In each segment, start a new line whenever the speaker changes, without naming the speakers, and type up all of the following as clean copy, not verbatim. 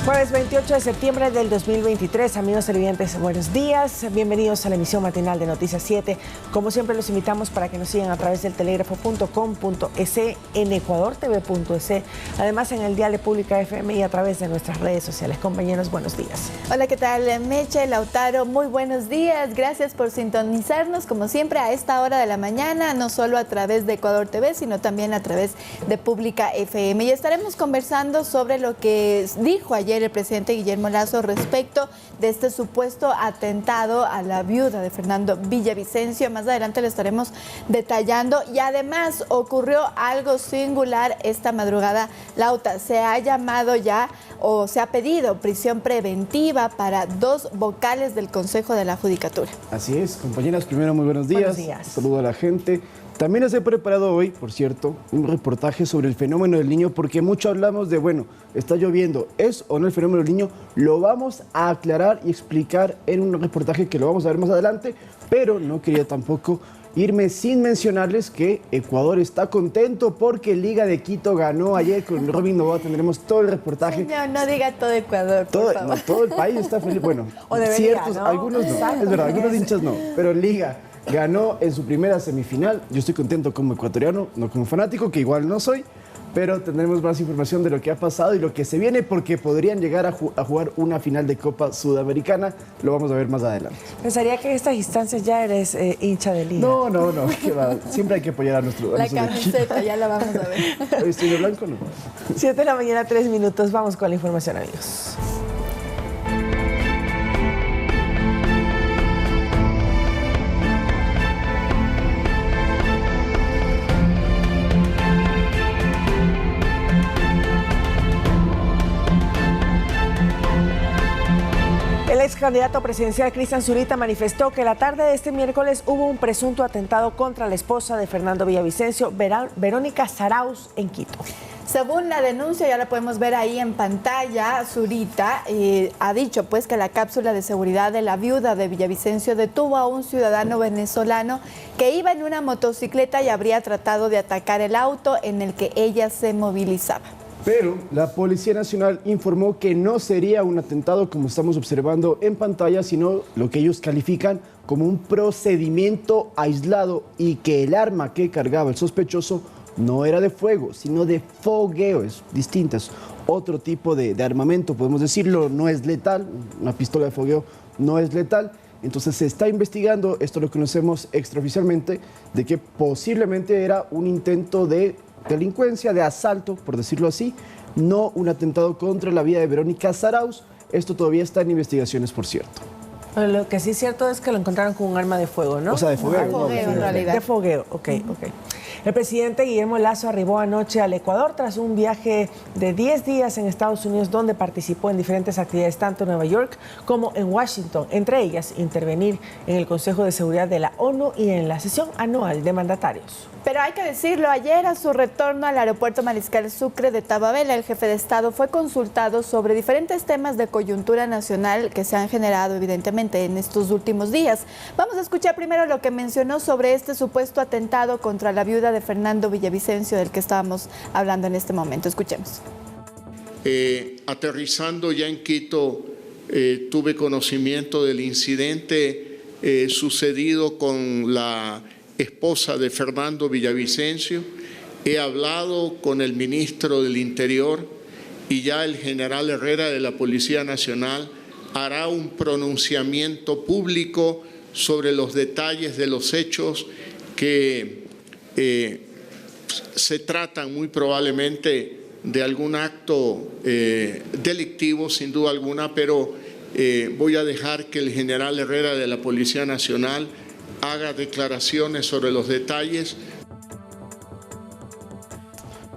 Jueves 28 de septiembre del 2023, amigos televidentes, buenos días, bienvenidos a la emisión matinal de Noticias 7. Como siempre los invitamos para que nos sigan a través del telégrafo.com.es, en ecuadortv.es, además en el dial de Pública FM y a través de nuestras redes sociales. Compañeros, buenos días.
Hola, ¿qué tal? Meche, Lautaro, muy buenos días, gracias por sintonizarnos como siempre a esta hora de la mañana, no solo a través de Ecuador TV, sino también a través de Pública FM. Y estaremos conversando sobre lo que dijo ayer el presidente Guillermo Lasso respecto de este supuesto atentado a la viuda de Fernando Villavicencio. Más adelante lo estaremos detallando y además ocurrió algo singular esta madrugada. Lauta, se ha llamado ya o se ha pedido prisión preventiva para 2 vocales del Consejo de la Judicatura.
Así es, compañeras, primero muy buenos días.
Buenos días.
Saludo a la gente. También les he preparado hoy, por cierto, un reportaje sobre el fenómeno del Niño, porque mucho hablamos de, bueno, está lloviendo, ¿es o no el fenómeno del Niño? Lo vamos a aclarar y explicar en un reportaje que lo vamos a ver más adelante, pero no quería tampoco irme sin mencionarles que Ecuador está contento porque Liga de Quito ganó ayer con Robin Novoa. Tendremos todo el reportaje.
Señor, no diga todo Ecuador, por favor.
No, todo el país está feliz. Bueno,
o debería,
ciertos,
¿no?
algunos no,
Exacto,
es verdad, algunos
es.
hinchas no, pero Liga ganó en su primera semifinal. Yo estoy contento como ecuatoriano, no como fanático, que igual no soy, pero tendremos más información de lo que ha pasado y lo que se viene, porque podrían llegar a jugar una final de Copa Sudamericana. Lo vamos a ver más adelante.
Pensaría que en estas instancias ya eres hincha de Liga.
No, ¿qué va? Siempre hay que apoyar a nuestro
La
equipo.
camiseta, ya la vamos a ver.
¿Hoy estoy de blanco o no?
7 de la mañana, 3 minutos. Vamos con la información, amigos. El ex candidato presidencial Cristian Zurita manifestó que la tarde de este miércoles hubo un presunto atentado contra la esposa de Fernando Villavicencio, Verónica Zarauz, en Quito.
Según la denuncia, ya la podemos ver ahí en pantalla, Zurita ha dicho pues que la cápsula de seguridad de la viuda de Villavicencio detuvo a un ciudadano venezolano que iba en una motocicleta y habría tratado de atacar el auto en el que ella se movilizaba.
Pero la Policía Nacional informó que no sería un atentado como estamos observando en pantalla, sino lo que ellos califican como un procedimiento aislado y que el arma que cargaba el sospechoso no era de fuego, sino de fogueo. Es distinto, es otro tipo de armamento, podemos decirlo, no es letal, una pistola de fogueo no es letal. Entonces se está investigando, esto lo conocemos extraoficialmente, de que posiblemente era un intento de delincuencia, de asalto, por decirlo así, no un atentado contra la vida de Verónica Zarauz. Esto todavía está en investigaciones, por cierto.
Pero lo que sí es cierto es que lo encontraron con un arma de fuego, ¿no?
O sea, de fogueo.
De fogueo, en realidad.
De fogueo, ok. El presidente Guillermo Lasso arribó anoche al Ecuador tras un viaje de 10 días en Estados Unidos, donde participó en diferentes actividades tanto en Nueva York como en Washington, entre ellas intervenir en el Consejo de Seguridad de la ONU y en la sesión anual de mandatarios.
Pero hay que decirlo, ayer a su retorno al aeropuerto Mariscal Sucre de Tababela, el jefe de Estado fue consultado sobre diferentes temas de coyuntura nacional que se han generado evidentemente en estos últimos días. Vamos a escuchar primero lo que mencionó sobre este supuesto atentado contra la viuda de Fernando Villavicencio, del que estábamos hablando en este momento. Escuchemos.
Aterrizando ya en Quito, tuve conocimiento del incidente sucedido con la esposa de Fernando Villavicencio. He hablado con el ministro del Interior y ya el general Herrera de la Policía Nacional hará un pronunciamiento público sobre los detalles de los hechos que se tratan muy probablemente de algún acto delictivo, sin duda alguna, pero voy a dejar que el general Herrera de la Policía Nacional haga declaraciones sobre los detalles.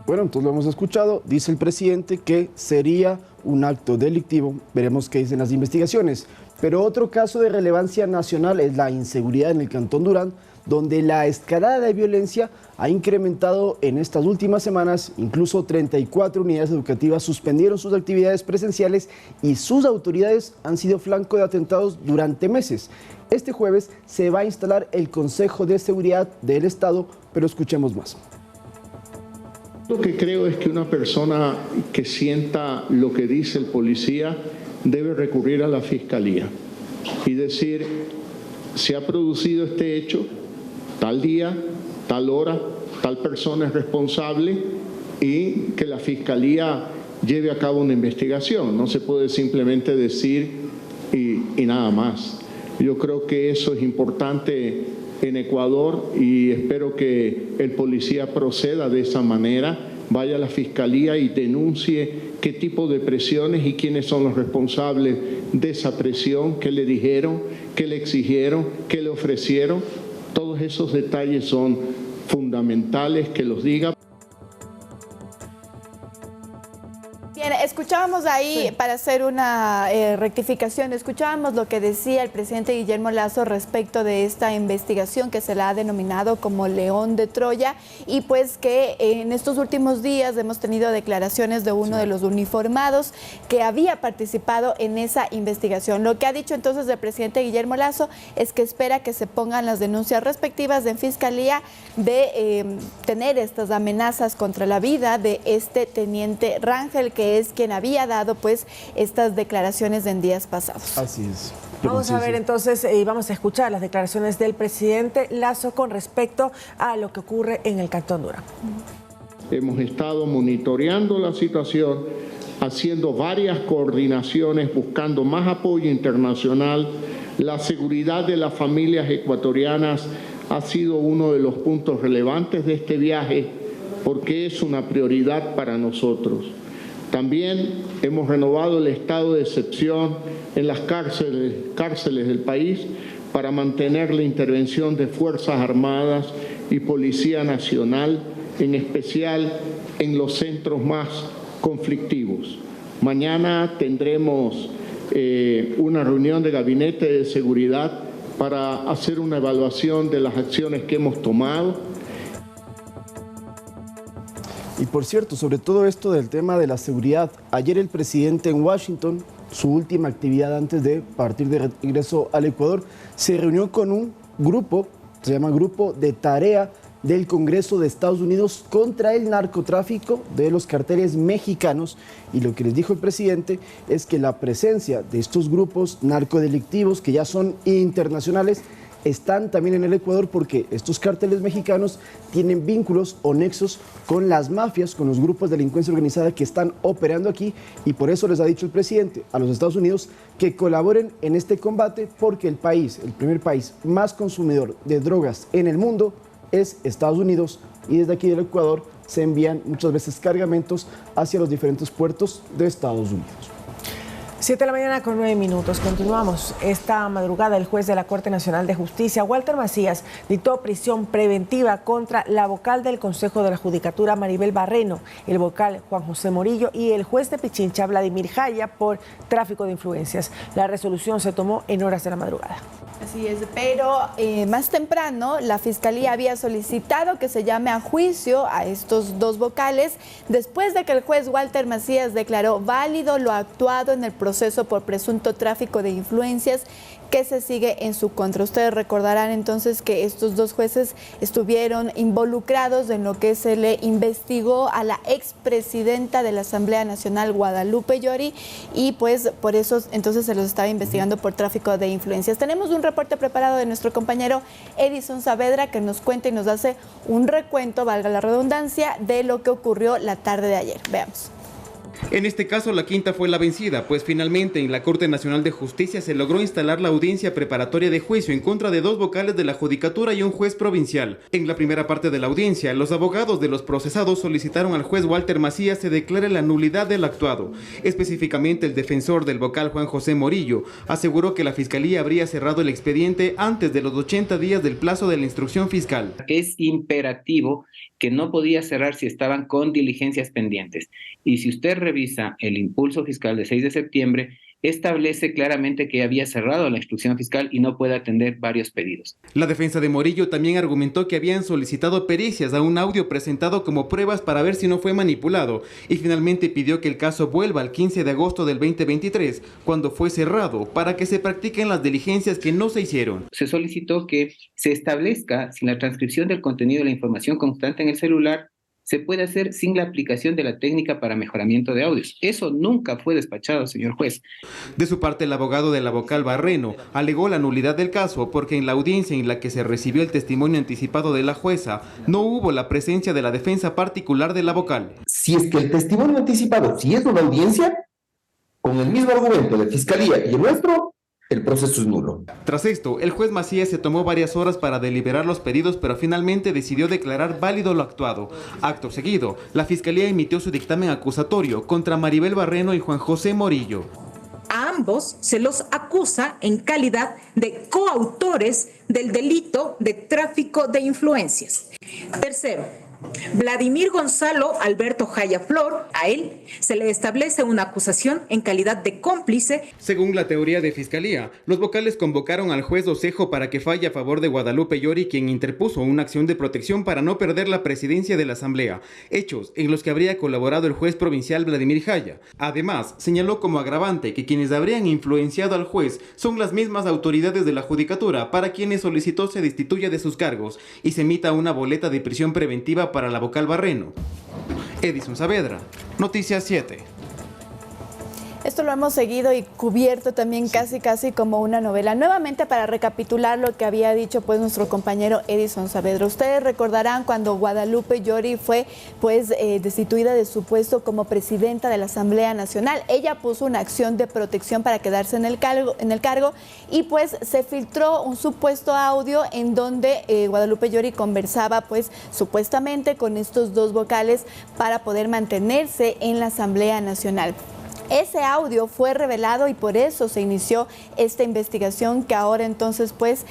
Bueno, entonces lo hemos escuchado. Dice el presidente que sería un acto delictivo. Veremos qué dicen las investigaciones. Pero otro caso de relevancia nacional es la inseguridad en el Cantón Durán, donde la escalada de violencia ha incrementado en estas últimas semanas. Incluso 34 unidades educativas suspendieron sus actividades presenciales y sus autoridades han sido flanco de atentados durante meses. Este jueves se va a instalar el Consejo de Seguridad del Estado, pero escuchemos más.
Lo que creo es que una persona que sienta lo que dice el policía debe recurrir a la fiscalía y decir, se ha producido este hecho, tal día, tal hora, tal persona es responsable, y que la fiscalía lleve a cabo una investigación. No se puede simplemente decir y nada más. Yo creo que eso es importante en Ecuador y espero que el policía proceda de esa manera, vaya a la fiscalía y denuncie qué tipo de presiones y quiénes son los responsables de esa presión, qué le dijeron, qué le exigieron, qué le ofrecieron. Todos esos detalles son fundamentales que los diga.
Bien, escuchábamos ahí, para hacer una rectificación, escuchábamos lo que decía el presidente Guillermo Lasso respecto de esta investigación que se la ha denominado como León de Troya, y pues que en estos últimos días hemos tenido declaraciones de uno de los uniformados que había participado en esa investigación. Lo que ha dicho entonces el presidente Guillermo Lasso es que espera que se pongan las denuncias respectivas en fiscalía de tener estas amenazas contra la vida de este teniente Rangel, que es quien había dado pues estas declaraciones en días pasados.
Así es.
Vamos a ver entonces y vamos a escuchar las declaraciones del presidente Lasso con respecto a lo que ocurre en el Cantón Durán.
Hemos estado monitoreando la situación, haciendo varias coordinaciones, buscando más apoyo internacional. La seguridad de las familias ecuatorianas ha sido uno de los puntos relevantes de este viaje porque es una prioridad para nosotros. También hemos renovado el estado de excepción en las cárceles del país para mantener la intervención de Fuerzas Armadas y Policía Nacional, en especial en los centros más conflictivos. Mañana tendremos una reunión de gabinete de seguridad para hacer una evaluación de las acciones que hemos tomado.
Y por cierto, sobre todo esto del tema de la seguridad, ayer el presidente en Washington, su última actividad antes de partir de regreso al Ecuador, se reunió con un grupo, se llama Grupo de Tarea del Congreso de Estados Unidos contra el narcotráfico de los carteles mexicanos, y lo que les dijo el presidente es que la presencia de estos grupos narcodelictivos que ya son internacionales están también en el Ecuador porque estos cárteles mexicanos tienen vínculos o nexos con las mafias, con los grupos de delincuencia organizada que están operando aquí, y por eso les ha dicho el presidente a los Estados Unidos que colaboren en este combate porque el país, el primer país más consumidor de drogas en el mundo es Estados Unidos, y desde aquí del Ecuador se envían muchas veces cargamentos hacia los diferentes puertos de Estados Unidos.
7 de la mañana con 9 minutos. Continuamos. Esta madrugada el juez de la Corte Nacional de Justicia, Walter Macías, dictó prisión preventiva contra la vocal del Consejo de la Judicatura, Maribel Barreno, el vocal Juan José Morillo y el juez de Pichincha, Vladimir Jaya, por tráfico de influencias. La resolución se tomó en horas de la madrugada.
Así es, pero más temprano la Fiscalía había solicitado que se llame a juicio a estos dos vocales después de que el juez Walter Macías declaró válido lo actuado en el proceso por presunto tráfico de influencias que se sigue en su contra. Ustedes recordarán entonces que estos dos jueces estuvieron involucrados en lo que se le investigó a la expresidenta de la Asamblea Nacional, Guadalupe Llori, y pues por eso entonces se los estaba investigando por tráfico de influencias. Tenemos un reporte preparado de nuestro compañero Edison Saavedra que nos cuenta y nos hace un recuento, valga la redundancia, de lo que ocurrió la tarde de ayer. Veamos.
En este caso, la quinta fue la vencida, pues finalmente en la Corte Nacional de Justicia se logró instalar la audiencia preparatoria de juicio en contra de dos vocales de la Judicatura y un juez provincial. En la primera parte de la audiencia, los abogados de los procesados solicitaron al juez Walter Macías se declare la nulidad del actuado. Específicamente, el defensor del vocal Juan José Morillo aseguró que la Fiscalía habría cerrado el expediente antes de los 80 días del plazo de la instrucción fiscal.
Es imperativo que no podía cerrar si estaban con diligencias pendientes. Y si usted revisa el impulso fiscal de 6 de septiembre, establece claramente que había cerrado la instrucción fiscal y no puede atender varios pedidos.
La defensa de Morillo también argumentó que habían solicitado pericias a un audio presentado como pruebas para ver si no fue manipulado, y finalmente pidió que el caso vuelva al 15 de agosto del 2023, cuando fue cerrado, para que se practiquen las diligencias que no se hicieron.
Se solicitó que se establezca si la transcripción del contenido de la información constante en el celular se puede hacer sin la aplicación de la técnica para mejoramiento de audios. Eso nunca fue despachado, señor juez.
De su parte, el abogado de la vocal Barreno alegó la nulidad del caso porque en la audiencia en la que se recibió el testimonio anticipado de la jueza no hubo la presencia de la defensa particular de la vocal.
Si es que el testimonio anticipado, si es una audiencia, con el mismo argumento de fiscalía y el nuestro, el proceso es nulo.
Tras esto, el juez Macías se tomó varias horas para deliberar los pedidos, pero finalmente decidió declarar válido lo actuado. Acto seguido, la fiscalía emitió su dictamen acusatorio contra Maribel Barreno y Juan José Morillo.
A ambos se los acusa en calidad de coautores del delito de tráfico de influencias. Tercero, Vladimir Gonzalo Alberto Jaya Flor, a él se le establece una acusación en calidad de cómplice.
Según la teoría de fiscalía, los vocales convocaron al juez Osejo para que falle a favor de Guadalupe Llori, quien interpuso una acción de protección para no perder la presidencia de la Asamblea, hechos en los que habría colaborado el juez provincial Vladimir Jaya. Además, señaló como agravante que quienes habrían influenciado al juez son las mismas autoridades de la Judicatura, para quienes solicitó se destituya de sus cargos y se emita una boleta de prisión preventiva para la vocal Barreno. Edison Saavedra, Noticias 7.
Esto lo hemos seguido y cubierto también casi como una novela. Nuevamente, para recapitular lo que había dicho pues nuestro compañero Edison Saavedra. Ustedes recordarán cuando Guadalupe Llori fue destituida de su puesto como presidenta de la Asamblea Nacional. Ella puso una acción de protección para quedarse en el cargo y pues se filtró un supuesto audio en donde Guadalupe Llori conversaba pues supuestamente con estos dos vocales para poder mantenerse en la Asamblea Nacional. Ese audio fue revelado y por eso se inició esta investigación que ahora entonces pues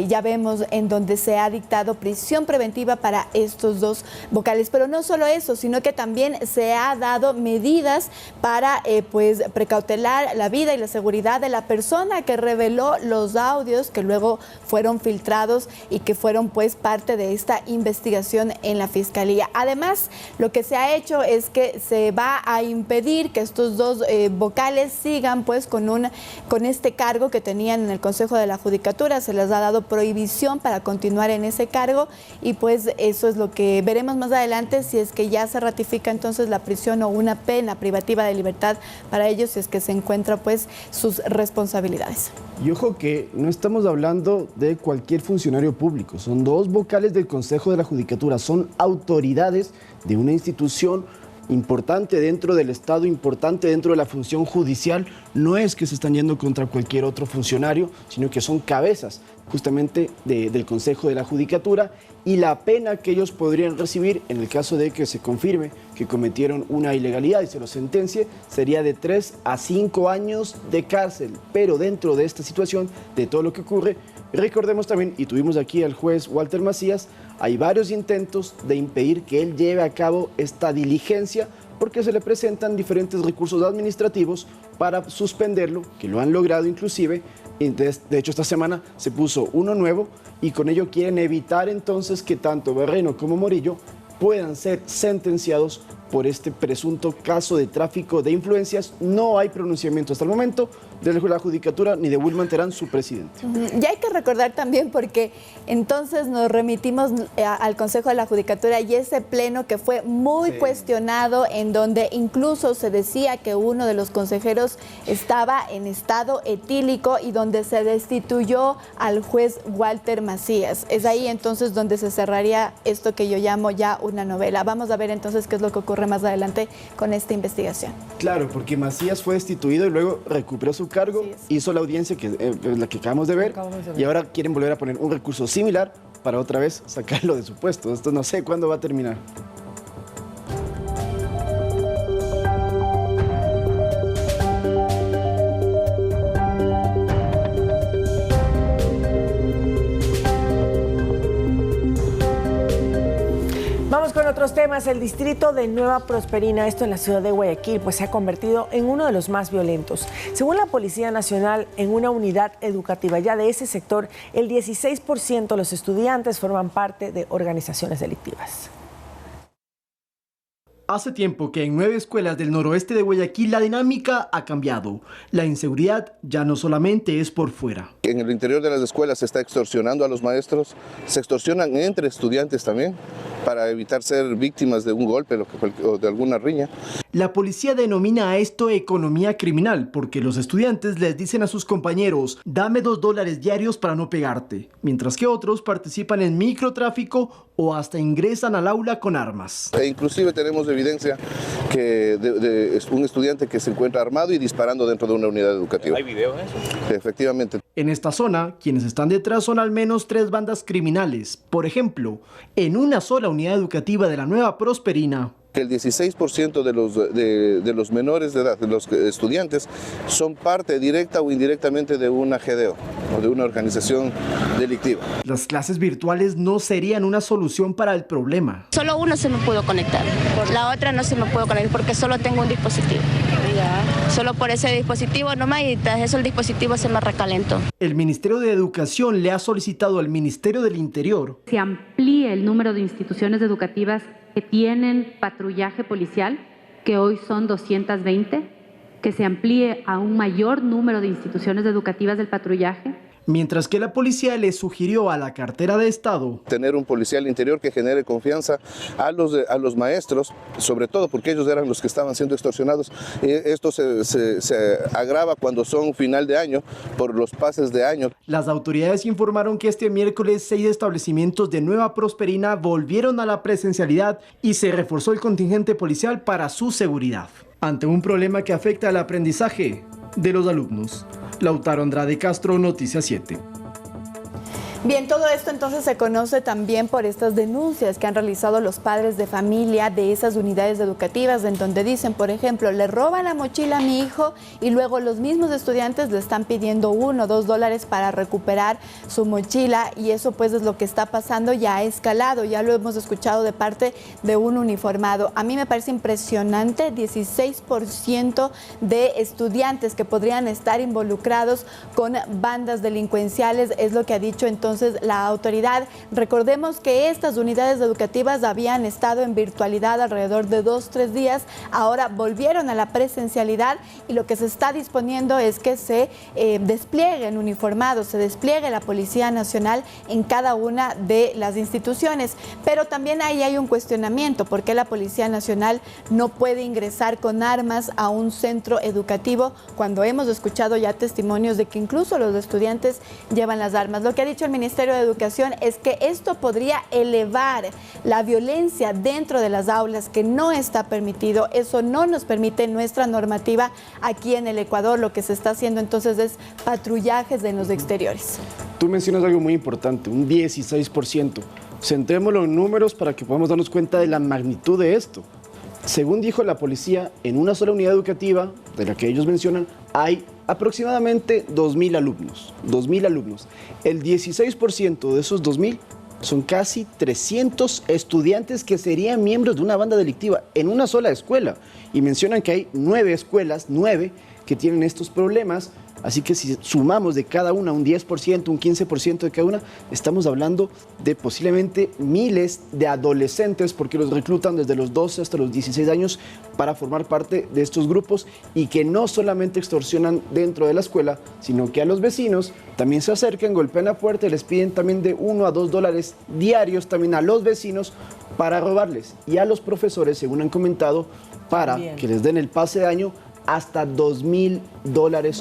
ya vemos en donde se ha dictado prisión preventiva para estos dos vocales. Pero no solo eso, sino que también se ha dado medidas para pues precautelar la vida y la seguridad de la persona que reveló los audios que luego fueron filtrados y que fueron pues parte de esta investigación en la Fiscalía. Además, lo que se ha hecho es que se va a impedir que estos dos vocales sigan pues con este cargo que tenían en el Consejo de la Judicatura. Se les ha dado prohibición para continuar en ese cargo y pues eso es lo que veremos más adelante, si es que ya se ratifica entonces la prisión o una pena privativa de libertad para ellos, si es que se encuentra pues sus responsabilidades.
Y ojo que no estamos hablando de cualquier funcionario público, son dos vocales del Consejo de la Judicatura, son autoridades de una institución importante dentro del Estado, importante dentro de la función judicial. No es que se están yendo contra cualquier otro funcionario, sino que son cabezas justamente del Consejo de la Judicatura, y la pena que ellos podrían recibir en el caso de que se confirme que cometieron una ilegalidad y se los sentencie sería de 3 a 5 años de cárcel. Pero dentro de esta situación, de todo lo que ocurre, recordemos también, y tuvimos aquí al juez Walter Macías, hay varios intentos de impedir que él lleve a cabo esta diligencia porque se le presentan diferentes recursos administrativos para suspenderlo, que lo han logrado inclusive. De hecho, esta semana se puso uno nuevo y con ello quieren evitar entonces que tanto Barreno como Morillo puedan ser sentenciados por este presunto caso de tráfico de influencias. No hay pronunciamiento hasta el momento de la Judicatura ni de Wilman Terán, su presidente.
Y hay que recordar también, porque entonces nos remitimos al Consejo de la Judicatura y ese pleno que fue muy cuestionado, en donde incluso se decía que uno de los consejeros estaba en estado etílico y donde se destituyó al juez Walter Macías. Es ahí entonces donde se cerraría esto que yo llamo ya una novela. Vamos a ver entonces qué es lo que ocurre más adelante con esta investigación.
Claro, porque Macías fue destituido y luego recuperó su cargo, hizo la audiencia la que acabamos de ver, y ahora quieren volver a poner un recurso similar para otra vez sacarlo de su puesto. Esto no sé cuándo va a terminar.
Vamos con otros temas. El distrito de Nueva Prosperina, esto en la ciudad de Guayaquil, pues se ha convertido en uno de los más violentos. Según la Policía Nacional, en una unidad educativa ya de ese sector, el 16% de los estudiantes forman parte de organizaciones delictivas.
Hace tiempo que en 9 escuelas del noroeste de Guayaquil la dinámica ha cambiado. La inseguridad ya no solamente es por fuera.
En el interior de las escuelas se está extorsionando a los maestros, se extorsionan entre estudiantes también para evitar ser víctimas de un golpe o de alguna riña.
La policía denomina a esto economía criminal porque los estudiantes les dicen a sus compañeros «dame $2 diarios para no pegarte», mientras que otros participan en microtráfico o hasta ingresan al aula con armas.
E inclusive tenemos evidencia que de un estudiante que se encuentra armado y disparando dentro de una unidad educativa.
¿Hay video de eso?
Efectivamente.
En esta zona, quienes están detrás son al menos 3 bandas criminales. Por ejemplo, en una sola unidad educativa de la Nueva Prosperina,
Que el 16% de los menores de edad, de los estudiantes, son parte directa o indirectamente de una GDO o de una organización delictiva.
las clases virtuales no serían una solución para el problema.
Solo uno se me pudo conectar, la otra no se me pudo conectar porque solo tengo un dispositivo. Solo por ese dispositivo nomás y tras eso el dispositivo se me recalentó.
El Ministerio de Educación le ha solicitado al Ministerio del Interior
se amplíe el número de instituciones educativas que tienen patrullaje policial, que hoy son 220, que se amplíe a un mayor número de instituciones educativas del patrullaje.
Mientras que la policía le sugirió a la cartera de Estado
tener un policía al interior que genere confianza a los maestros, sobre todo porque ellos eran los que estaban siendo extorsionados. Esto se agrava cuando son final de año por los pases de año.
Las autoridades informaron que este miércoles 6 establecimientos de Nueva Prosperina volvieron a la presencialidad y se reforzó el contingente policial para su seguridad. Ante un problema que afecta al aprendizaje de los alumnos. Lautaro Andrade Castro, Noticias 7.
Bien, todo esto entonces se conoce también por estas denuncias que han realizado los padres de familia de esas unidades educativas, en donde dicen, por ejemplo, le roban la mochila a mi hijo y luego los mismos estudiantes le están pidiendo $1 o $2 para recuperar su mochila, y eso pues es lo que está pasando, ya ha escalado, ya lo hemos escuchado de parte de un uniformado. A mí me parece impresionante, 16% de estudiantes que podrían estar involucrados con bandas delincuenciales, es lo que ha dicho entonces la autoridad. Recordemos que estas unidades educativas habían estado en virtualidad alrededor de 2-3 días, ahora volvieron a la presencialidad y lo que se está disponiendo es que se desplieguen uniformados, se despliegue la Policía Nacional en cada una de las instituciones. Pero también ahí hay un cuestionamiento, ¿por qué la Policía Nacional no puede ingresar con armas a un centro educativo cuando hemos escuchado ya testimonios de que incluso los estudiantes llevan las armas? Lo que ha dicho el Ministerio de Educación es que esto podría elevar la violencia dentro de las aulas, que no está permitido. Eso no nos permite nuestra normativa aquí en el Ecuador. Lo que se está haciendo entonces es patrullajes en los exteriores.
Tú mencionas algo muy importante, un 16%. Centrémoslo en números para que podamos darnos cuenta de la magnitud de esto. Según dijo la policía, en una sola unidad educativa, de la que ellos mencionan, hay aproximadamente 2.000 alumnos. 2.000 alumnos. El 16% de esos 2.000 son casi 300 estudiantes que serían miembros de una banda delictiva en una sola escuela. Y mencionan que hay 9 escuelas, 9, que tienen estos problemas. Así que si sumamos de cada una un 10%, un 15% de cada una, estamos hablando de posiblemente miles de adolescentes, porque los reclutan desde los 12 hasta los 16 años para formar parte de estos grupos, y que no solamente extorsionan dentro de la escuela, sino que a los vecinos también se acercan, golpean la puerta y les piden también de $1 a $2 diarios también a los vecinos para robarles, y a los profesores, según han comentado, para que les den el pase de año hasta $2.000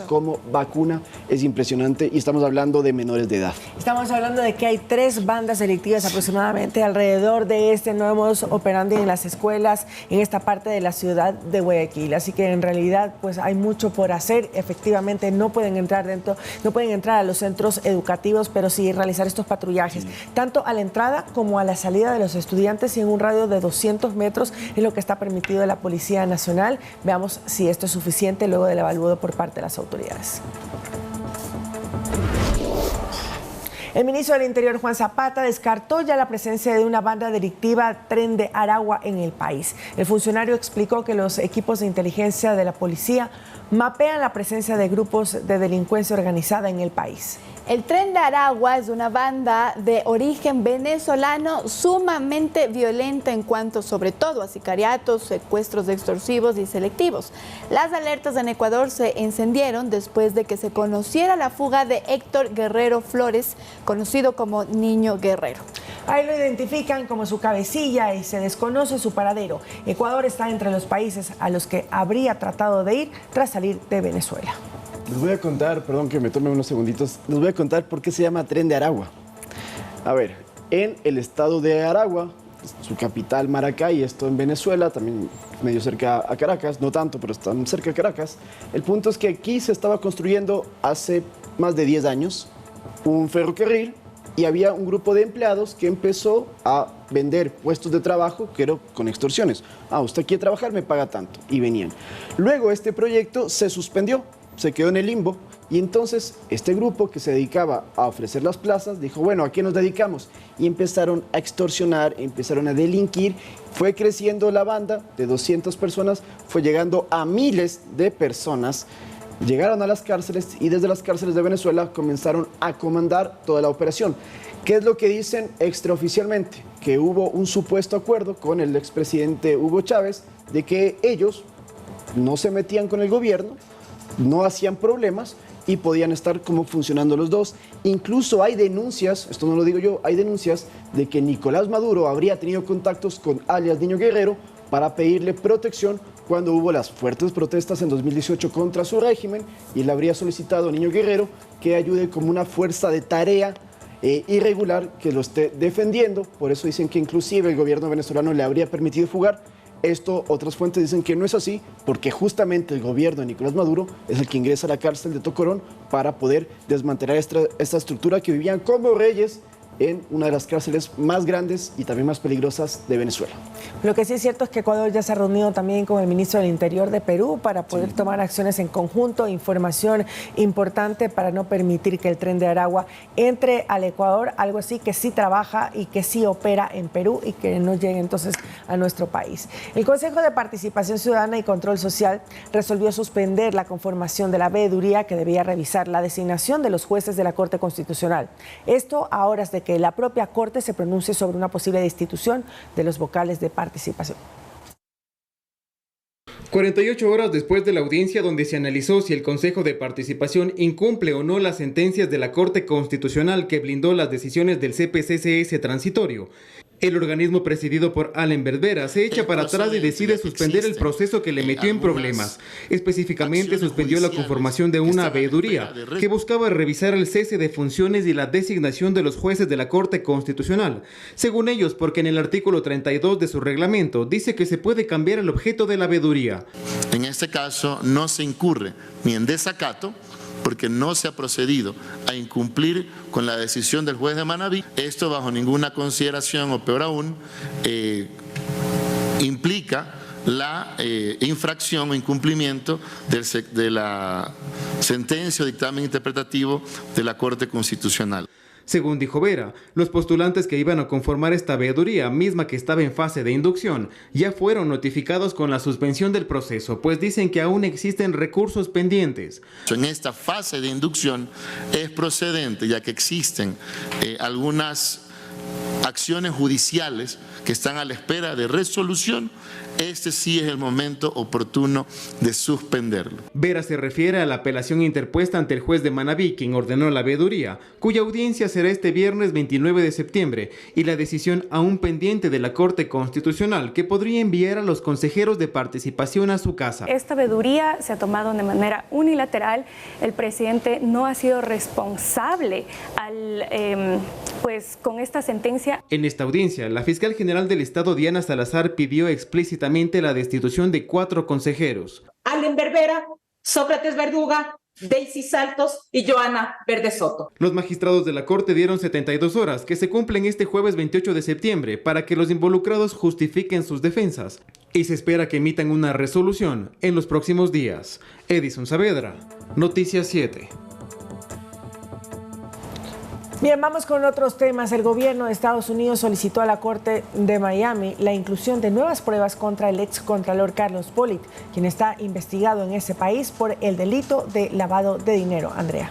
como vacuna. Es impresionante, y estamos hablando de menores de edad.
Estamos hablando de que hay 3 bandas delictivas aproximadamente alrededor de este nuevo modus operandi en las escuelas en esta parte de la ciudad de Guayaquil. Así que en realidad pues hay mucho por hacer. Efectivamente no pueden entrar a los centros educativos, pero sí realizar estos patrullajes, tanto a la entrada como a la salida de los estudiantes, y en un radio de 200 metros es lo que está permitido de la Policía Nacional. Veamos si esto es suficiente luego del evaluado por parte de las autoridades. El ministro del Interior, Juan Zapata, descartó ya la presencia de una banda delictiva Tren de Aragua en el país. El funcionario explicó que los equipos de inteligencia de la policía mapean la presencia de grupos de delincuencia organizada en el país.
El Tren de Aragua es una banda de origen venezolano sumamente violenta en cuanto sobre todo a sicariatos, secuestros extorsivos y selectivos. Las alertas en Ecuador se encendieron después de que se conociera la fuga de Héctor Guerrero Flores, conocido como Niño Guerrero.
Ahí lo identifican como su cabecilla y se desconoce su paradero. Ecuador está entre los países a los que habría tratado de ir tras salir de Venezuela.
Les voy a contar, perdón que me tome unos segunditos, les voy a contar por qué se llama Tren de Aragua. A ver, en el estado de Aragua, su capital Maracay, esto en Venezuela, también medio cerca a Caracas, no tanto, pero están cerca de Caracas. El punto es que aquí se estaba construyendo hace más de 10 años un ferrocarril y había un grupo de empleados que empezó a vender puestos de trabajo, pero con extorsiones. Usted quiere trabajar, me paga tanto. Y venían. Luego este proyecto se suspendió, se quedó en el limbo y entonces este grupo que se dedicaba a ofrecer las plazas dijo, bueno, ¿a qué nos dedicamos? Y empezaron a extorsionar, empezaron a delinquir, fue creciendo la banda de 200 personas, fue llegando a miles de personas, llegaron a las cárceles y desde las cárceles de Venezuela comenzaron a comandar toda la operación. ¿Qué es lo que dicen extraoficialmente? Que hubo un supuesto acuerdo con el expresidente Hugo Chávez de que ellos no se metían con el gobierno, no hacían problemas y podían estar como funcionando los dos. Incluso hay denuncias, esto no lo digo yo, hay denuncias de que Nicolás Maduro habría tenido contactos con alias Niño Guerrero para pedirle protección cuando hubo las fuertes protestas en 2018 contra su régimen y le habría solicitado a Niño Guerrero que ayude como una fuerza de tarea irregular que lo esté defendiendo. Por eso dicen que inclusive el gobierno venezolano le habría permitido fugar. Esto, otras fuentes dicen que no es así, porque justamente el gobierno de Nicolás Maduro es el que ingresa a la cárcel de Tocorón para poder desmantelar esta estructura que vivían como reyes en una de las cárceles más grandes y también más peligrosas de Venezuela.
Lo que sí es cierto es que Ecuador ya se ha reunido también con el ministro del Interior de Perú para poder tomar acciones en conjunto, información importante para no permitir que el Tren de Aragua entre al Ecuador, algo así que sí trabaja y que sí opera en Perú y que no llegue entonces a nuestro país. El Consejo de Participación Ciudadana y Control Social resolvió suspender la conformación de la veeduría que debía revisar la designación de los jueces de la Corte Constitucional. Esto a horas de que la propia Corte se pronuncie sobre una posible destitución de los vocales de participación.
48 horas después de la audiencia donde se analizó si el Consejo de Participación incumple o no las sentencias de la Corte Constitucional que blindó las decisiones del CPCCS transitorio, el organismo presidido por Allen Berbera se echa para atrás y decide suspender el proceso que le metió en problemas. Específicamente suspendió la conformación de una veeduría que buscaba revisar el cese de funciones y la designación de los jueces de la Corte Constitucional. Según ellos, porque en el artículo 32 de su reglamento dice que se puede cambiar el objeto de la veeduría.
En este caso no se incurre ni en desacato, porque no se ha procedido a incumplir con la decisión del juez de Manabí. Esto bajo ninguna consideración, o peor aún, implica la infracción o incumplimiento de la sentencia o dictamen interpretativo de la Corte Constitucional.
Según dijo Vera, los postulantes que iban a conformar esta veeduría, misma que estaba en fase de inducción, ya fueron notificados con la suspensión del proceso, pues dicen que aún existen recursos pendientes.
En esta fase de inducción es procedente, ya que existen algunas acciones judiciales que están a la espera de resolución. Este sí es el momento oportuno de suspenderlo.
Vera se refiere a la apelación interpuesta ante el juez de Manabí, quien ordenó la veeduría, cuya audiencia será este viernes 29 de septiembre, y la decisión aún pendiente de la Corte Constitucional, que podría enviar a los consejeros de participación a su casa.
Esta veeduría se ha tomado de manera unilateral. El presidente no ha sido responsable con esta sentencia.
En esta audiencia, la fiscal general del Estado, Diana Salazar, pidió explícitamente la destitución de 4 consejeros.
Allen Berbera, Sócrates Verduga, Daisy Saltos y Joana Verde Soto.
Los magistrados de la Corte dieron 72 horas, que se cumplen este jueves 28 de septiembre, para que los involucrados justifiquen sus defensas. Y se espera que emitan una resolución en los próximos días. Edison Saavedra, Noticias 7.
Bien, vamos con otros temas. El gobierno de Estados Unidos solicitó a la Corte de Miami la inclusión de nuevas pruebas contra el excontralor Carlos Pollitt, quien está investigado en ese país por el delito de lavado de dinero. Andrea.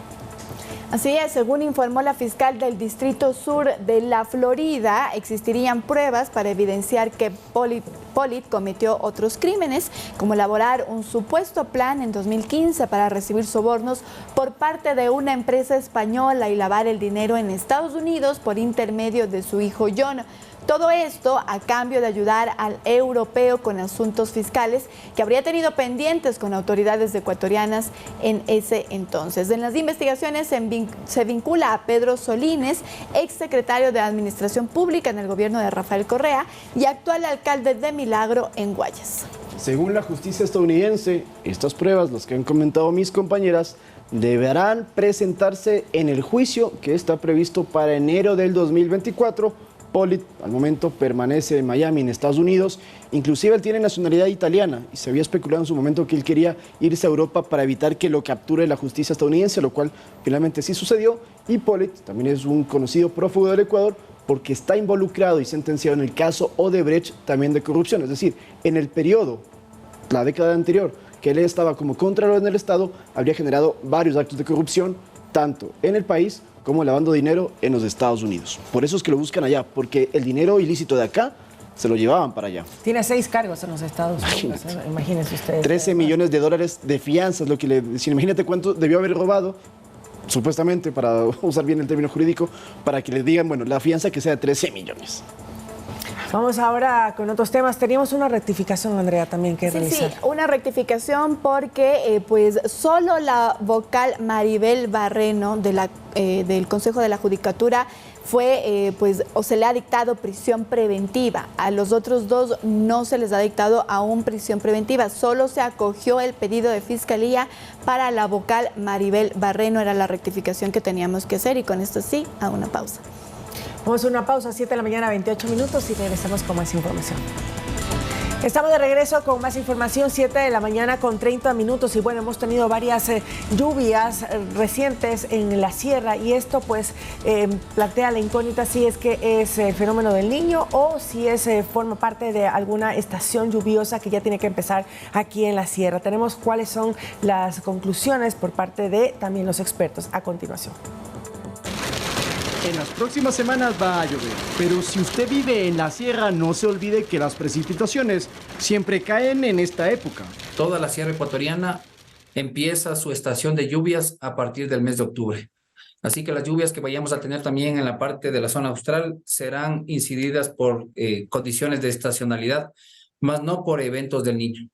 Así es, según informó la fiscal del Distrito Sur de la Florida, existirían pruebas para evidenciar que Pollitt cometió otros crímenes, como elaborar un supuesto plan en 2015 para recibir sobornos por parte de una empresa española y lavar el dinero en Estados Unidos por intermedio de su hijo John. Todo esto a cambio de ayudar al europeo con asuntos fiscales que habría tenido pendientes con autoridades ecuatorianas en ese entonces. En las investigaciones se vincula a Pedro Solines, exsecretario de Administración Pública en el gobierno de Rafael Correa y actual alcalde de Milagro en Guayas.
Según la justicia estadounidense, estas pruebas, las que han comentado mis compañeras, deberán presentarse en el juicio que está previsto para enero del 2024. Pollitt al momento permanece en Miami, en Estados Unidos. Inclusive él tiene nacionalidad italiana y se había especulado en su momento que él quería irse a Europa para evitar que lo capture la justicia estadounidense, lo cual finalmente sí sucedió. Y Pollitt también es un conocido prófugo del Ecuador porque está involucrado y sentenciado en el caso Odebrecht también de corrupción. Es decir, en el periodo, la década anterior, que él estaba como contralor en el Estado, habría generado varios actos de corrupción, tanto en el país como lavando dinero en los Estados Unidos. Por eso es que lo buscan allá, porque el dinero ilícito de acá se lo llevaban para allá.
Tiene 6 cargos en los Estados Unidos, imagínense ustedes.
13 millones de dólares de fianzas, lo que le decían. Imagínate cuánto debió haber robado, supuestamente, para usar bien el término jurídico, para que le digan, bueno, la fianza que sea de 13 millones.
Vamos ahora con otros temas. Teníamos una rectificación, Andrea, también que realizar.
Sí, una rectificación porque pues solo la vocal Maribel Barreno del Consejo de la Judicatura fue, o se le ha dictado prisión preventiva. A los otros dos no se les ha dictado aún prisión preventiva. Solo se acogió el pedido de fiscalía para la vocal Maribel Barreno. Era la rectificación que teníamos que hacer y con esto sí, a una pausa.
Vamos a una pausa, 7 de la mañana, 28 minutos y regresamos con más información. Estamos de regreso con más información, 7 de la mañana con 30 minutos y bueno, hemos tenido varias lluvias recientes en la sierra y esto pues plantea la incógnita si es que es el fenómeno del Niño o si forma parte de alguna estación lluviosa que ya tiene que empezar aquí en la sierra. Tenemos cuáles son las conclusiones por parte de también los expertos a continuación.
En las próximas semanas va a llover, pero si usted vive en la sierra, no se olvide que las precipitaciones siempre caen en esta época.
Toda la sierra ecuatoriana empieza su estación de lluvias a partir del mes de octubre. Así que las lluvias que vayamos a tener también en la parte de la zona austral serán incididas por condiciones de estacionalidad, más no por eventos del Niño.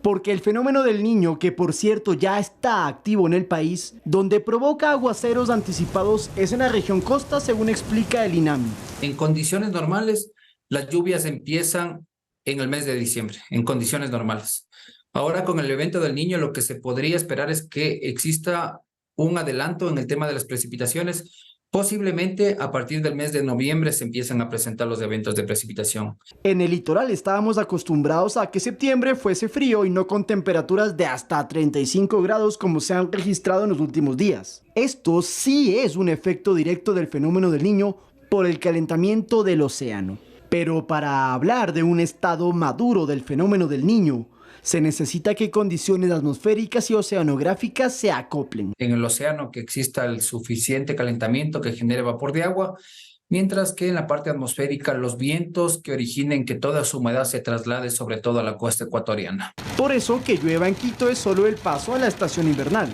Porque el fenómeno del Niño, que por cierto ya está activo en el país, donde provoca aguaceros anticipados es en la región costa, según explica el INAMI.
En condiciones normales, las lluvias empiezan en el mes de diciembre, en condiciones normales. Ahora con el evento del Niño lo que se podría esperar es que exista un adelanto en el tema de las precipitaciones. Posiblemente a partir del mes de noviembre se empiezan a presentar los eventos de precipitación.
En el litoral estábamos acostumbrados a que septiembre fuese frío y no con temperaturas de hasta 35 grados como se han registrado en los últimos días. Esto sí es un efecto directo del fenómeno del Niño por el calentamiento del océano. Pero para hablar de un estado maduro del fenómeno del Niño, se necesita que condiciones atmosféricas y oceanográficas se acoplen.
En el océano que exista el suficiente calentamiento que genere vapor de agua, mientras que en la parte atmosférica los vientos que originen que toda su humedad se traslade sobre todo a la costa ecuatoriana.
Por eso que llueva en Quito es solo el paso a la estación invernal.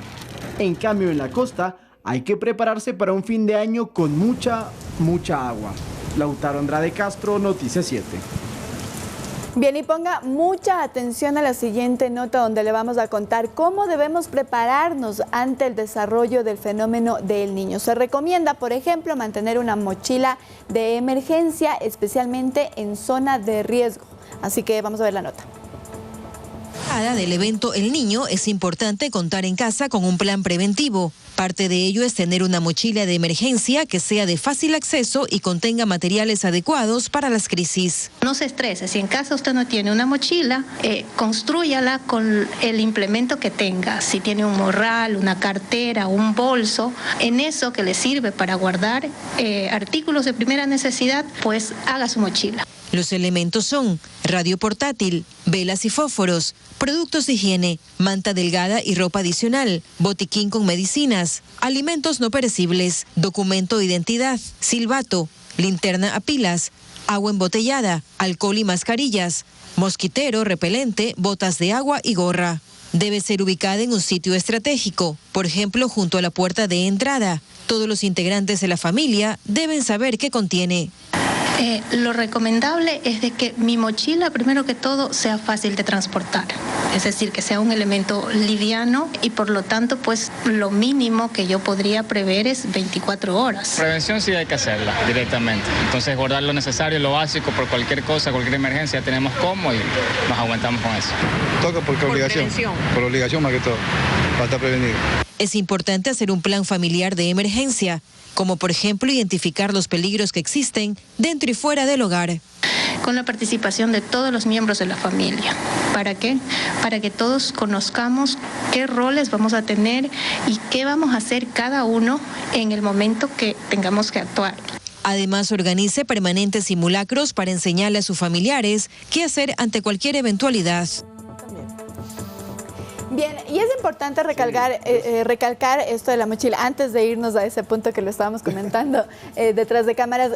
En cambio en la costa hay que prepararse para un fin de año con mucha agua. Lautaro Andrade Castro, Noticias 7.
Bien, y ponga mucha atención a la siguiente nota donde le vamos a contar cómo debemos prepararnos ante el desarrollo del fenómeno del Niño. Se recomienda, por ejemplo, mantener una mochila de emergencia, especialmente en zona de riesgo. Así que vamos a ver la nota.
Del evento El Niño es importante contar en casa con un plan preventivo. Parte de ello es tener una mochila de emergencia que sea de fácil acceso y contenga materiales adecuados para las crisis.
No se estrese, si en casa usted no tiene una mochila, constrúyala con el implemento que tenga. Si tiene un morral, una cartera, un bolso, en eso que le sirve para guardar artículos de primera necesidad, pues haga su mochila.
Los elementos son radio portátil, velas y fósforos, Productos de higiene, manta delgada y ropa adicional, botiquín con medicinas, alimentos no perecibles, documento de identidad, silbato, linterna a pilas, agua embotellada, alcohol y mascarillas, mosquitero, repelente, botas de agua y gorra. Debe ser ubicada en un sitio estratégico, por ejemplo, junto a la puerta de entrada. Todos los integrantes de la familia deben saber qué contiene.
Lo recomendable es de que mi mochila, primero que todo, sea fácil de transportar. Es decir, que sea un elemento liviano y por lo tanto, pues lo mínimo que yo podría prever es 24 horas.
Prevención sí hay que hacerla directamente. Entonces, guardar lo necesario, lo básico, por cualquier cosa, cualquier emergencia, tenemos cómo y nos aguantamos con eso.
Toca porque obligación. Por obligación más que todo, para estar prevenido.
Es importante hacer un plan familiar de emergencia, como por ejemplo identificar los peligros que existen dentro y fuera del hogar.
Con la participación de todos los miembros de la familia. ¿Para qué? Para que todos conozcamos qué roles vamos a tener y qué vamos a hacer cada uno en el momento que tengamos que actuar.
Además, organice permanentes simulacros para enseñarle a sus familiares qué hacer ante cualquier eventualidad.
Bien, y es importante recalcar esto de la mochila, antes de irnos a ese punto que lo estábamos comentando detrás de cámaras,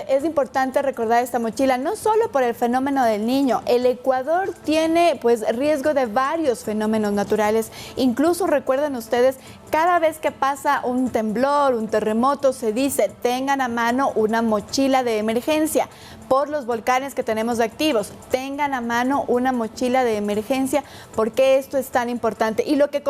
es importante recordar esta mochila, no solo por el fenómeno del Niño. El Ecuador tiene pues riesgo de varios fenómenos naturales, incluso recuerden ustedes, cada vez que pasa un temblor, un terremoto, se dice, tengan a mano una mochila de emergencia. Por los volcanes que tenemos activos, tengan a mano una mochila de emergencia, porque esto es tan importante. Y lo que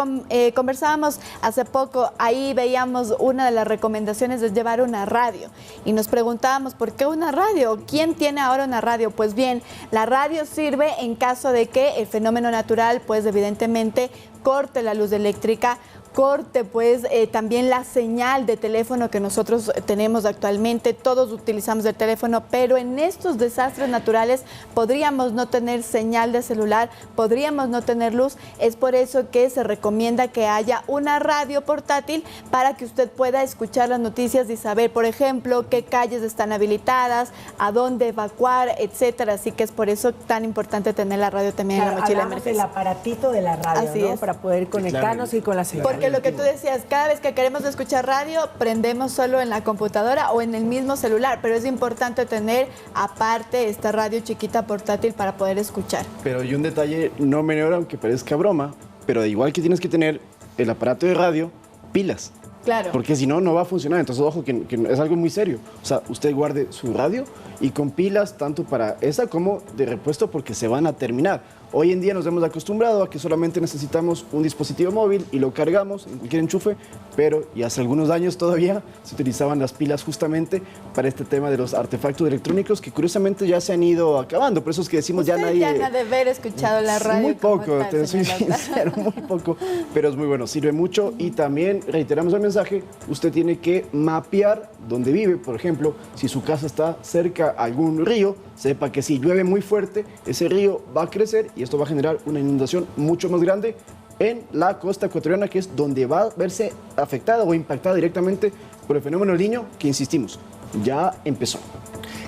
conversábamos hace poco, ahí veíamos una de las recomendaciones es llevar una radio. Y nos preguntábamos, ¿por qué una radio? ¿Quién tiene ahora una radio? Pues bien, la radio sirve en caso de que el fenómeno natural, pues evidentemente, corte la luz eléctrica, corte pues también la señal de teléfono que nosotros tenemos actualmente. Todos utilizamos el teléfono, pero en estos desastres naturales podríamos no tener señal de celular, podríamos no tener luz. Es por eso que se recomienda que haya una radio portátil para que usted pueda escuchar las noticias y saber, por ejemplo, qué calles están habilitadas, a dónde evacuar, etcétera. Así que es por eso tan importante tener la radio también en la mochila de emergencia.
El aparatito de la radio,
así
¿no?
es.
Para poder conectarnos y con la señal.
Porque lo que tú decías, cada vez que queremos escuchar radio, prendemos solo en la computadora o en el mismo celular, pero es importante tener aparte esta radio chiquita portátil para poder escuchar.
Pero hay un detalle no menor, aunque parezca broma, pero igual que tienes que tener el aparato de radio, pilas.
Claro. Porque
si no, no va a funcionar. Entonces, ojo, que es algo muy serio. O sea, usted guarde su radio y con pilas, tanto para esa como de repuesto, porque se van a terminar. Hoy en día nos hemos acostumbrado a que solamente necesitamos un dispositivo móvil y lo cargamos en cualquier enchufe, pero y hace algunos años todavía se utilizaban las pilas justamente para este tema de los artefactos electrónicos que curiosamente ya se han ido acabando. Por eso es que decimos ya nadie...
ya han de haber escuchado la radio.
Muy poco, te soy sincero, muy poco, pero es muy bueno, sirve mucho y también reiteramos el mensaje, usted tiene que mapear dónde vive. Por ejemplo, si su casa está cerca a algún río, sepa que si llueve muy fuerte, ese río va a crecer y esto va a generar una inundación mucho más grande en la costa ecuatoriana, que es donde va a verse afectada o impactada directamente por el fenómeno del Niño, que insistimos, ya empezó.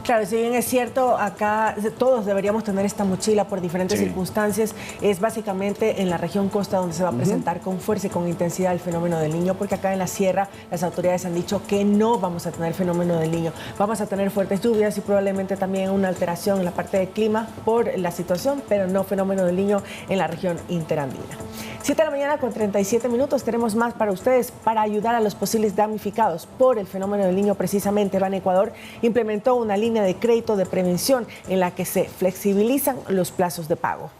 Claro, si bien es cierto, acá todos deberíamos tener esta mochila por diferentes circunstancias, es básicamente en la región costa donde se va a presentar con fuerza y con intensidad el fenómeno del Niño, porque acá en la sierra las autoridades han dicho que no vamos a tener fenómeno del Niño. Vamos a tener fuertes lluvias y probablemente también una alteración en la parte del clima por la situación, pero no fenómeno del Niño en la región interandina. 7 de la mañana con 37 minutos, tenemos más para ustedes para ayudar a los posibles damnificados por el fenómeno del Niño. Precisamente, Ban Ecuador implementó una línea de crédito de prevención en la que se flexibilizan los plazos de pago.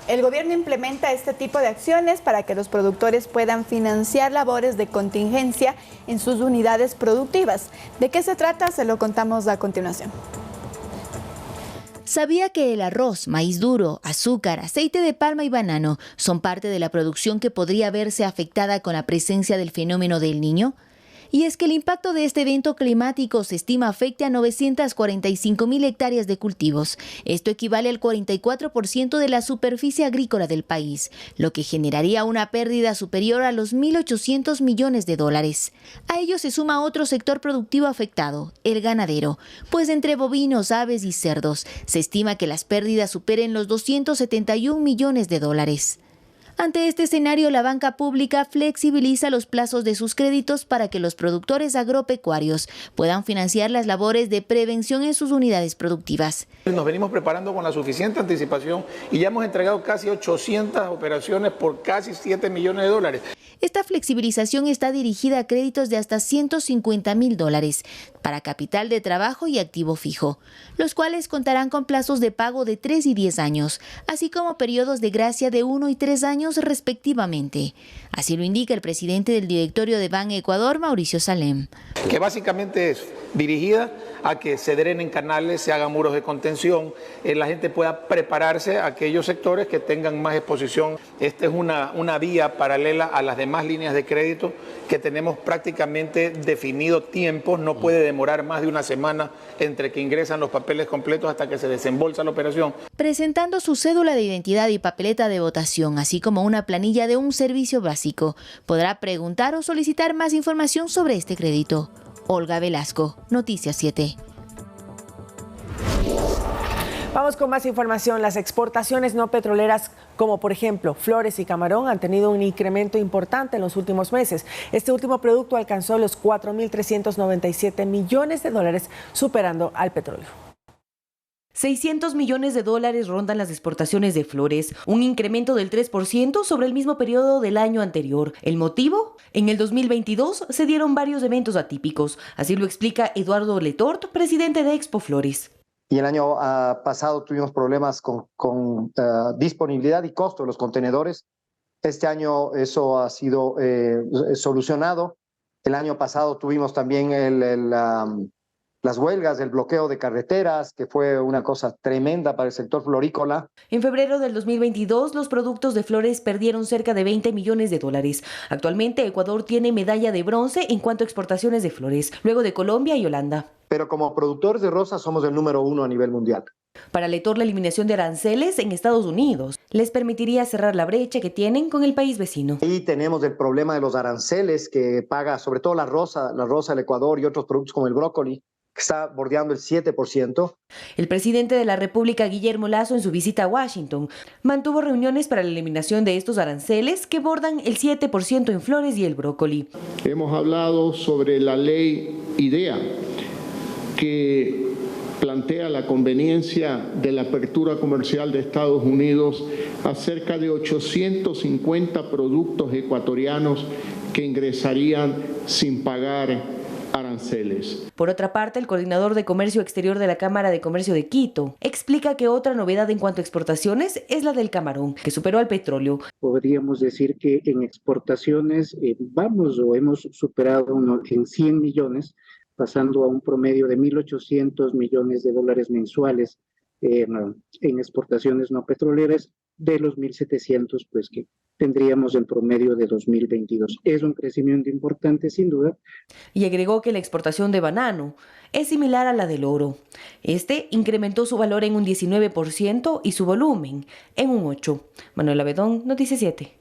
El gobierno implementa este tipo de acciones para que los productores puedan financiar labores de contingencia en sus unidades productivas. ¿De qué se trata? Se lo contamos a continuación.
¿Sabía que el arroz, maíz duro, azúcar, aceite de palma y banano son parte de la producción que podría verse afectada con la presencia del fenómeno del Niño? Y es que el impacto de este evento climático se estima afecte a 945.000 hectáreas de cultivos. Esto equivale al 44% de la superficie agrícola del país, lo que generaría una pérdida superior a los 1.800 millones de dólares. A ello se suma otro sector productivo afectado, el ganadero, pues entre bovinos, aves y cerdos se estima que las pérdidas superen los 271 millones de dólares. Ante este escenario, la banca pública flexibiliza los plazos de sus créditos para que los productores agropecuarios puedan financiar las labores de prevención en sus unidades productivas.
Nos venimos preparando con la suficiente anticipación y ya hemos entregado casi 800 operaciones por casi 7 millones de dólares.
Esta flexibilización está dirigida a créditos de hasta 150.000 dólares para capital de trabajo y activo fijo, los cuales contarán con plazos de pago de 3 y 10 años, así como periodos de gracia de 1 y 3 años respectivamente. Así lo indica el presidente del directorio de Ban Ecuador, Mauricio Salem.
Que básicamente es dirigida a que se drenen canales, se hagan muros de contención, la gente pueda prepararse a aquellos sectores que tengan más exposición. Esta es una vía paralela a las demás líneas de crédito que tenemos prácticamente definido tiempos, no puede demorar más de una semana entre que ingresan los papeles completos hasta que se desembolsa la operación.
Presentando su cédula de identidad y papeleta de votación, así como una planilla de un servicio básico, podrá preguntar o solicitar más información sobre este crédito. Olga Velasco, Noticias 7.
Vamos con más información. Las exportaciones no petroleras, como por ejemplo flores y camarón, han tenido un incremento importante en los últimos meses. Este último producto alcanzó los 4.397 millones de dólares, superando al petróleo.
600 millones de dólares rondan las exportaciones de flores, un incremento del 3% sobre el mismo periodo del año anterior. ¿El motivo? En el 2022 se dieron varios eventos atípicos, así lo explica Eduardo Letort, presidente de Expo Flores.
Y el año pasado tuvimos problemas con disponibilidad y costo de los contenedores. Este año eso ha sido solucionado. El año pasado tuvimos también las huelgas, el bloqueo de carreteras, que fue una cosa tremenda para el sector florícola.
En febrero del 2022, los productos de flores perdieron cerca de 20 millones de dólares. Actualmente, Ecuador tiene medalla de bronce en cuanto a exportaciones de flores, luego de Colombia y Holanda.
Pero como productores de rosas somos el número 1 a nivel mundial.
Para Letort, la eliminación de aranceles en Estados Unidos les permitiría cerrar la brecha que tienen con el país vecino.
Y tenemos el problema de los aranceles que paga sobre todo la rosa del Ecuador y otros productos como el brócoli, que está bordeando el 7%.
El presidente de la República, Guillermo Lasso, en su visita a Washington, mantuvo reuniones para la eliminación de estos aranceles que bordan el 7% en flores y el brócoli.
Hemos hablado sobre la ley IDEA, que plantea la conveniencia de la apertura comercial de Estados Unidos a cerca de 850 productos ecuatorianos que ingresarían sin pagar aranceles.
Por otra parte, el coordinador de Comercio Exterior de la Cámara de Comercio de Quito explica que otra novedad en cuanto a exportaciones es la del camarón, que superó al petróleo.
Podríamos decir que en exportaciones hemos superado en 100 millones, pasando a un promedio de 1.800 millones de dólares mensuales en exportaciones no petroleras, de los 1.700 pues que tendríamos en promedio de 2022. Es un crecimiento importante sin duda.
Y agregó que la exportación de banano es similar a la del oro. Este incrementó su valor en un 19% y su volumen en un 8%. Manuela Bedón, Noticias 7.